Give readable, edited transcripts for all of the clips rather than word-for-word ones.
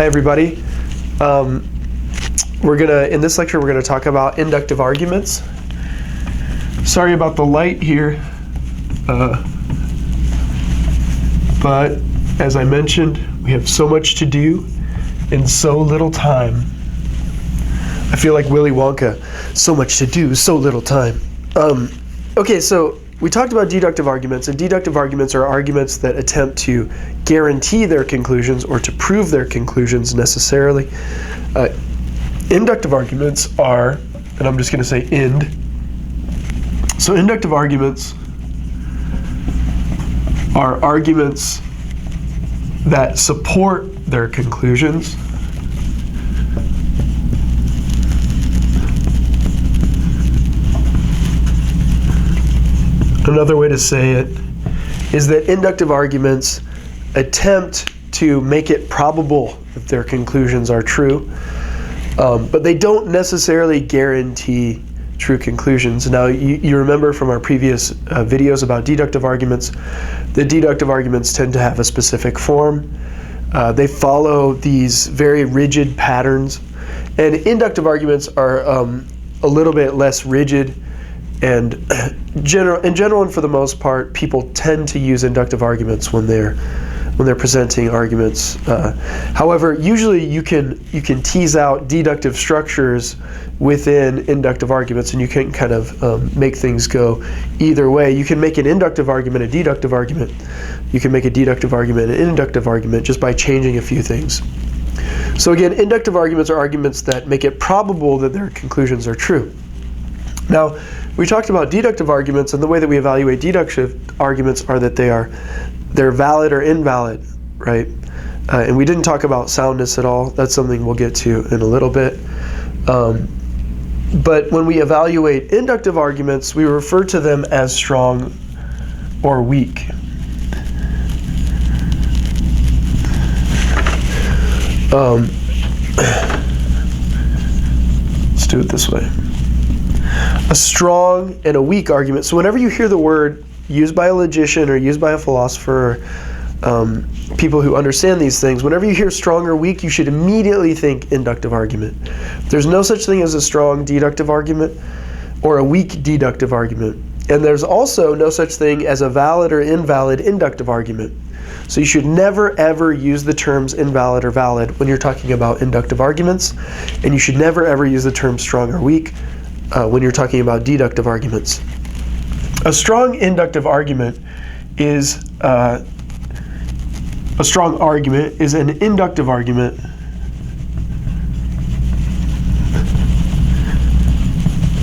Hi everybody. In this lecture we're gonna talk about inductive arguments. Sorry about the light here, but as I mentioned, we have so much to do in so little time. I feel like Willy Wonka. So much to do, so little time. Okay, so we talked about deductive arguments, and deductive arguments are arguments that attempt to guarantee their conclusions or to prove their conclusions necessarily. Inductive arguments are, and I'm just going to say ind. So inductive arguments are arguments that support their conclusions. Another way to say it is that inductive arguments attempt to make it probable that their conclusions are true, but they don't necessarily guarantee true conclusions. Now, you remember from our previous videos about deductive arguments, the deductive arguments tend to have a specific form. They follow these very rigid patterns, and inductive arguments are a little bit less rigid. And in general, and for the most part, people tend to use inductive arguments when they're presenting arguments. However, usually you can tease out deductive structures within inductive arguments, and you can kind of make things go either way. You can make an inductive argument a deductive argument. You can make a deductive argument an inductive argument just by changing a few things. So again, inductive arguments are arguments that make it probable that their conclusions are true. Now, we talked about deductive arguments, and the way that we evaluate deductive arguments are that they're valid or invalid, right? And we didn't talk about soundness at all. That's something we'll get to in a little bit. But when we evaluate inductive arguments, we refer to them as strong or weak. Let's do it this way. A strong and a weak argument. So whenever you hear the word used by a logician or used by a philosopher, people who understand these things, whenever you hear strong or weak, you should immediately think inductive argument. There's no such thing as a strong deductive argument or a weak deductive argument. And there's also no such thing as a valid or invalid inductive argument. So you should never ever use the terms invalid or valid when you're talking about inductive arguments, and you should never ever use the term strong or weak when you're talking about deductive arguments. A strong inductive argument is a strong argument is an inductive argument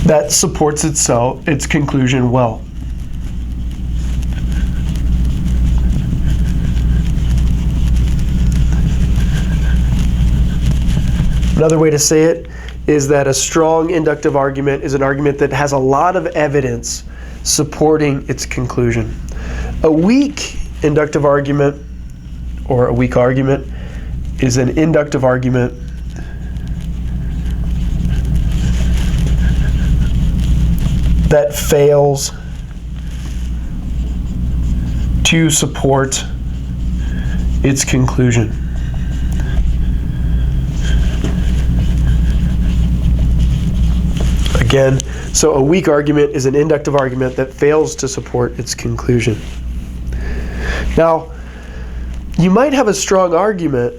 that supports its conclusion well. Another way to say it is that a strong inductive argument is an argument that has a lot of evidence supporting its conclusion. A weak inductive argument, or a weak argument, is an inductive argument that fails to support its conclusion. Again, so a weak argument is an inductive argument that fails to support its conclusion. Now, you might have a strong argument,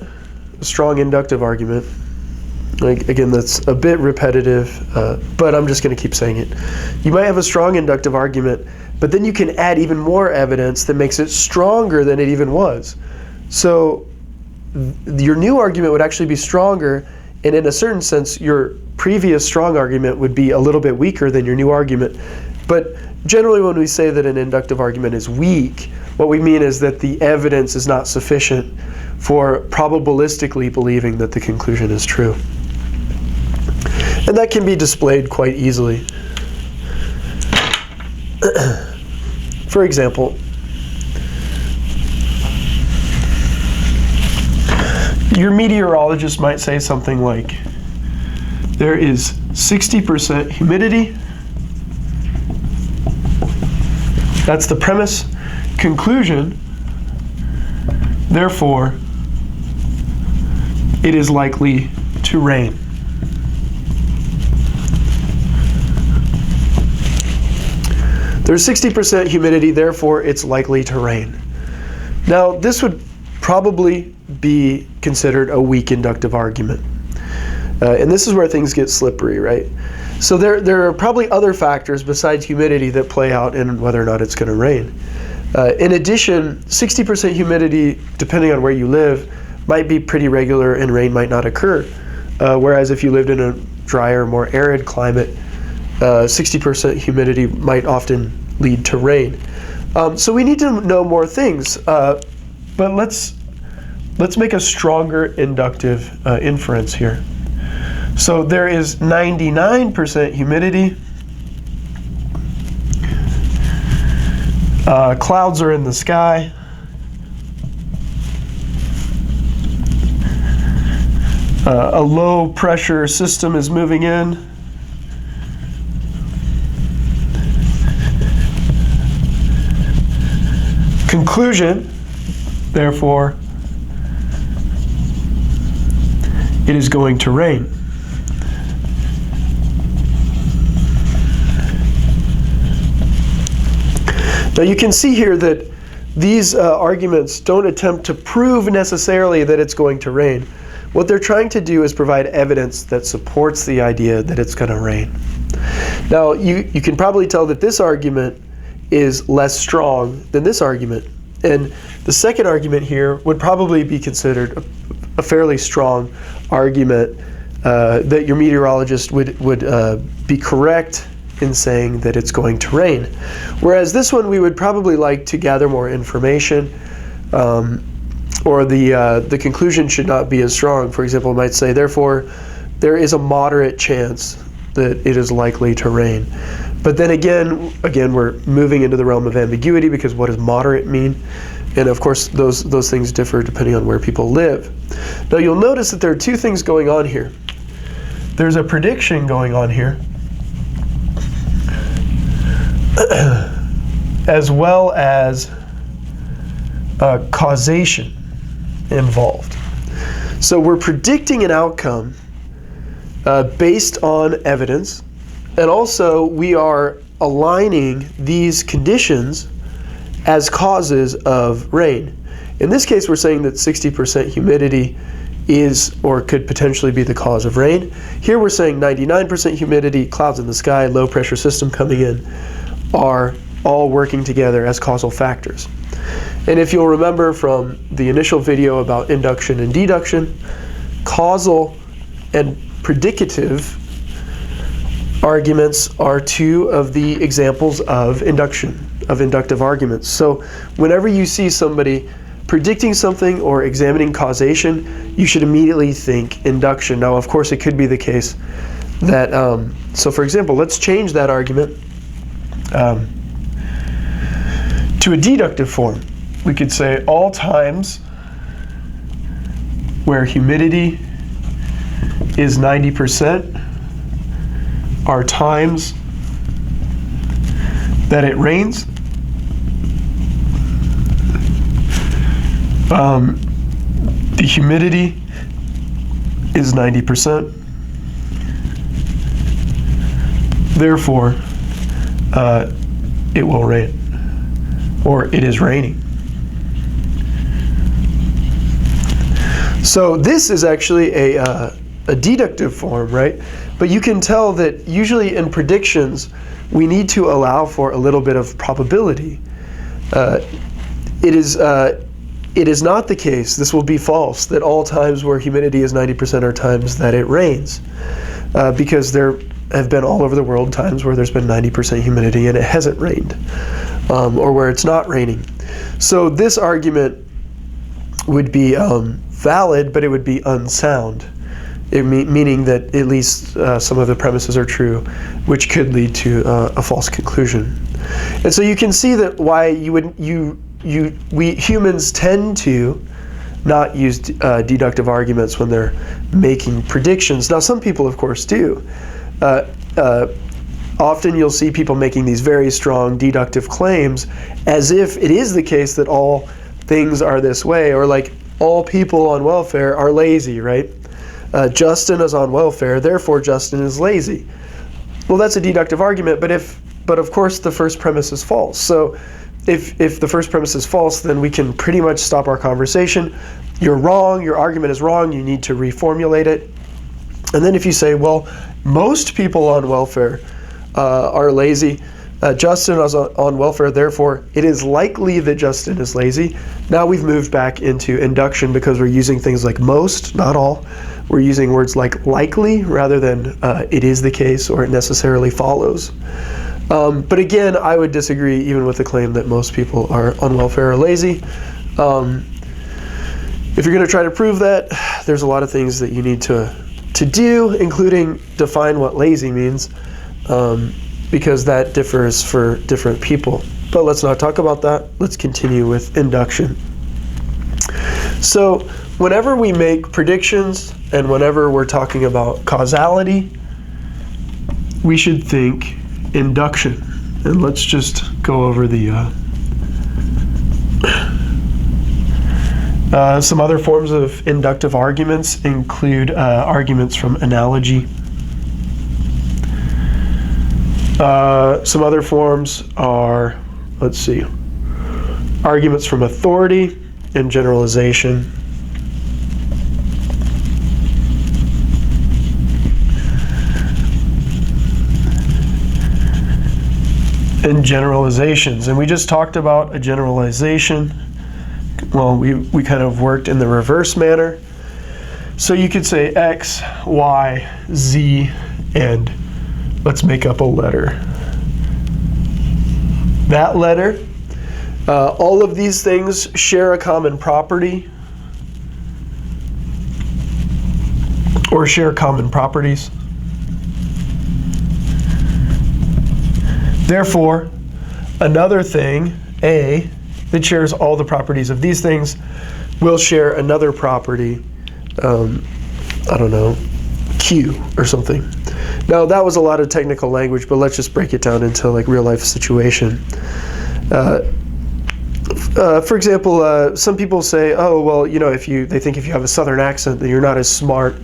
a strong inductive argument. Again, that's a bit repetitive, but I'm just going to keep saying it. You might have a strong inductive argument, but then you can add even more evidence that makes it stronger than it even was. So your new argument would actually be stronger, and in a certain sense, your previous strong argument would be a little bit weaker than your new argument. But generally when we say that an inductive argument is weak, what we mean is that the evidence is not sufficient for probabilistically believing that the conclusion is true. And that can be displayed quite easily. For example, your meteorologist might say something like, there is 60% humidity. That's the premise. Conclusion, therefore, it is likely to rain. There's 60% humidity, therefore it's likely to rain. Now, this would probably be considered a weak inductive argument. And this is where things get slippery, right? So there are probably other factors besides humidity that play out in whether or not it's going to rain. In addition, 60% humidity, depending on where you live, might be pretty regular and rain might not occur. Whereas if you lived in a drier, more arid climate, 60% humidity might often lead to rain. So we need to know more things, but let's make a stronger inductive inference here. So there is 99% humidity. Clouds are in the sky. A low pressure system is moving in. Conclusion, therefore, it is going to rain. Now you can see here that these arguments don't attempt to prove necessarily that it's going to rain. What they're trying to do is provide evidence that supports the idea that it's going to rain. Now you can probably tell that this argument is less strong than this argument. And the second argument here would probably be considered a fairly strong argument that your meteorologist would be correct in saying that it's going to rain. Whereas this one we would probably like to gather more information, or the conclusion should not be as strong. For example, it might say, therefore, there is a moderate chance that it is likely to rain. But then again, we're moving into the realm of ambiguity, because what does moderate mean? And of course, those things differ depending on where people live. Now you'll notice that there are two things going on here. There's a prediction going on here, as well as causation involved. So we're predicting an outcome based on evidence, and also we are aligning these conditions as causes of rain. In this case, we're saying that 60% humidity is or could potentially be the cause of rain. Here we're saying 99% humidity, clouds in the sky, low pressure system coming in, are all working together as causal factors. And if you'll remember from the initial video about induction and deduction, causal and predicative arguments are two of the examples of inductive arguments. So whenever you see somebody predicting something or examining causation, you should immediately think induction. Now, of course, it could be the case that, so for example, let's change that argument to a deductive form. We could say all times where humidity is 90% are times that it rains. The humidity is 90%. Therefore, it will rain, or it is raining. So this is actually a deductive form, right? But you can tell that usually in predictions, we need to allow for a little bit of probability. It is not the case, this will be false, that all times where humidity is 90% are times that it rains. Because there have been all over the world times where there's been 90% humidity and it hasn't rained, or where it's not raining. So this argument would be valid, but it would be unsound, meaning that at least some of the premises are true, which could lead to a false conclusion. And so you can see that why we humans tend to not use deductive arguments when they're making predictions. Now, some people, of course, do. Often you'll see people making these very strong deductive claims as if it is the case that all things are this way, or like all people on welfare are lazy, right? Justin is on welfare, therefore Justin is lazy. Well, that's a deductive argument, but of course the first premise is false. So if the first premise is false, then we can pretty much stop our conversation. You're wrong, your argument is wrong, you need to reformulate it. And then if you say, well, most people on welfare are lazy, Justin is on welfare, therefore it is likely that Justin is lazy. Now we've moved back into induction because we're using things like most, not all. We're using words like likely rather than it is the case or it necessarily follows. But again, I would disagree even with the claim that most people are on welfare are lazy. If you're going to try to prove that, there's a lot of things that you need to do, including define what lazy means, because that differs for different people. But let's not talk about that. Let's continue with induction. So whenever we make predictions and whenever we're talking about causality, we should think induction. And let's just go over the some other forms of inductive arguments include arguments from analogy. Some other forms are, let's see, arguments from authority and generalization. And generalizations. And we just talked about a generalization. Well, we kind of worked in the reverse manner. So you could say X, Y, Z, and let's make up a letter. That letter, all of these things share a common property or share common properties. Therefore, another thing, A, that shares all the properties of these things will share another property, I don't know, Q or something. Now that was a lot of technical language, but let's just break it down into like real life situation. For example, some people say, oh, well, you know, they think if you have a Southern accent, then you're not as smart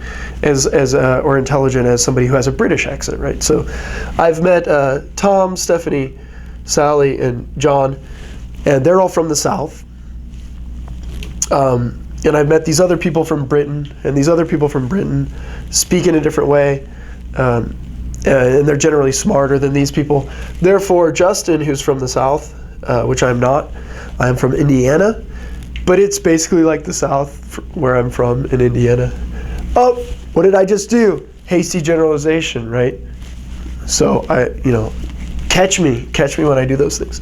as or intelligent as somebody who has a British accent, right? So I've met Tom, Stephanie, Sally, and John, and they're all from the South. And I've met these other people from Britain, and these other people from Britain speak in a different way, and they're generally smarter than these people. Therefore, Justin, who's from the South, which I'm not, I'm from Indiana, but it's basically like the South where I'm from in Indiana. Oh, what did I just do? Hasty generalization, right? So catch me when I do those things.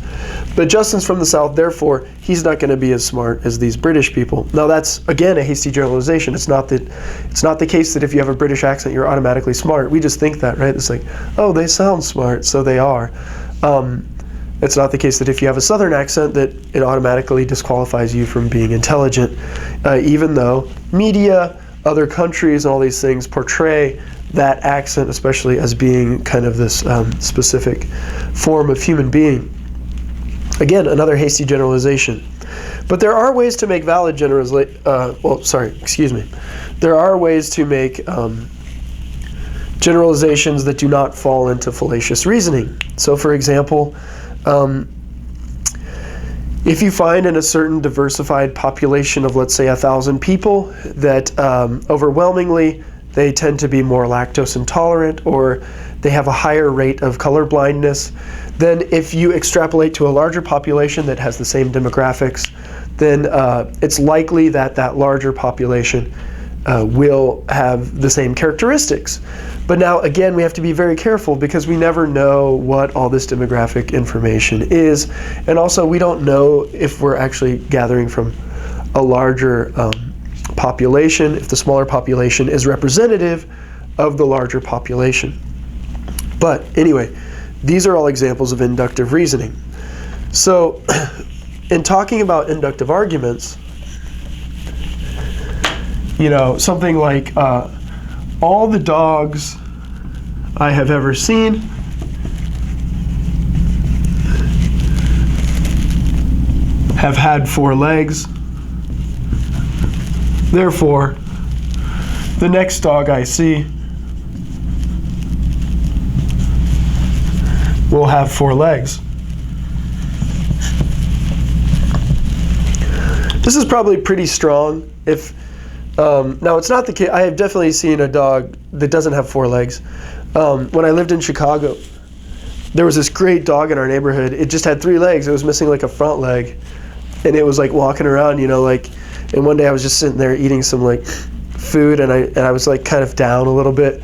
But Justin's from the South, therefore he's not going to be as smart as these British people. Now that's again a hasty generalization. It's not the case that if you have a British accent you're automatically smart. We just think that, right? It's like, oh, they sound smart, so they are. It's not the case that if you have a Southern accent that it automatically disqualifies you from being intelligent, even though media, other countries, and all these things portray that accent especially as being kind of this specific form of human being. Again, another hasty generalization. But there are ways to make valid generalization. There are ways to make generalizations that do not fall into fallacious reasoning. So, for example, if you find in a certain diversified population of, let's say, 1,000 people that overwhelmingly they tend to be more lactose intolerant or they have a higher rate of color blindness, then if you extrapolate to a larger population that has the same demographics, then it's likely that that larger population will have the same characteristics. But now, again, we have to be very careful because we never know what all this demographic information is. And also, we don't know if we're actually gathering from a larger population, if the smaller population is representative of the larger population. But anyway, these are all examples of inductive reasoning. So, in talking about inductive arguments, you know, something like all the dogs I have ever seen have had 4 legs. Therefore, the next dog I see will have 4 legs. This is probably pretty strong. If now, it's not the case. I have definitely seen a dog that doesn't have 4 legs. When I lived in Chicago, there was this great dog in our neighborhood. It just had 3 legs. It was missing like a front leg, and it was like walking around, you know, like. And one day I was just sitting there eating some like food, and I was like kind of down a little bit.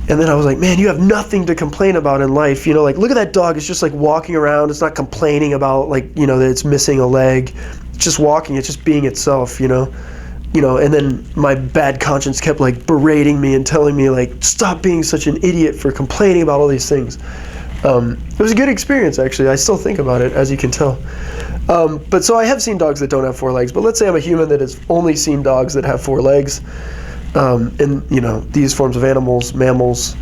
And then I was like, man, you have nothing to complain about in life. You know, like, look at that dog. It's just like walking around. It's not complaining about, like, you know, that it's missing a leg. It's just walking. It's just being itself, you know. And then my bad conscience kept like berating me and telling me like, stop being such an idiot for complaining about all these things. It was a good experience, actually. I still think about it, as you can tell. But so I have seen dogs that don't have 4 legs. But let's say I'm a human that has only seen dogs that have 4 legs. And, you know, these forms of animals, mammals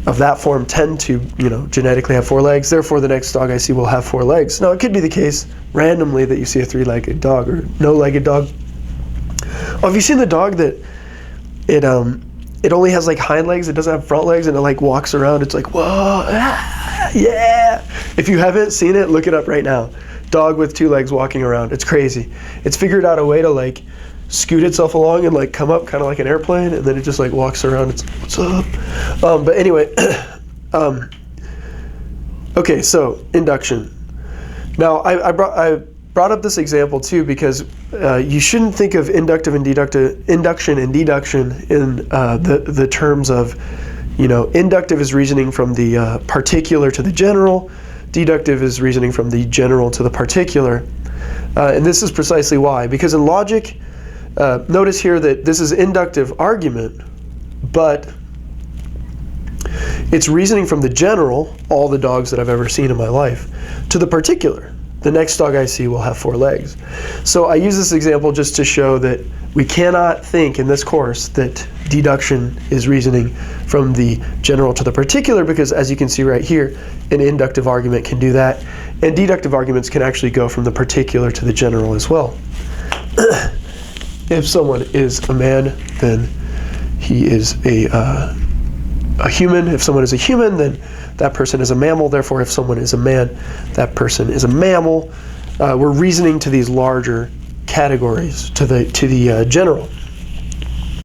of that form tend to, you know, genetically have 4 legs. Therefore, the next dog I see will have 4 legs. Now, it could be the case randomly that you see a 3-legged dog or no-legged dog. Oh, have you seen the dog that it only has like hind legs? It doesn't have front legs, and it like walks around. It's like, whoa, ah, yeah. If you haven't seen it, look it up right now. Dog with 2 legs walking around. It's crazy. It's figured out a way to like scoot itself along and like come up kind of like an airplane, and then it just like walks around. It's what's up. But anyway, okay. So induction. Now I brought up this example too because you shouldn't think of induction and deduction in the terms of, you know, inductive is reasoning from the particular to the general. Deductive is reasoning from the general to the particular. And this is precisely why. Because in logic, notice here that this is inductive argument, but it's reasoning from the general, all the dogs that I've ever seen in my life, to the particular. The next dog I see will have 4 legs. So I use this example just to show that we cannot think in this course that deduction is reasoning from the general to the particular, because as you can see right here, an inductive argument can do that, and deductive arguments can actually go from the particular to the general as well. If someone is a man, then he is a human. If someone is a human, then that person is a mammal. Therefore, if someone is a man, that person is a mammal. We're reasoning to these larger categories, to the general.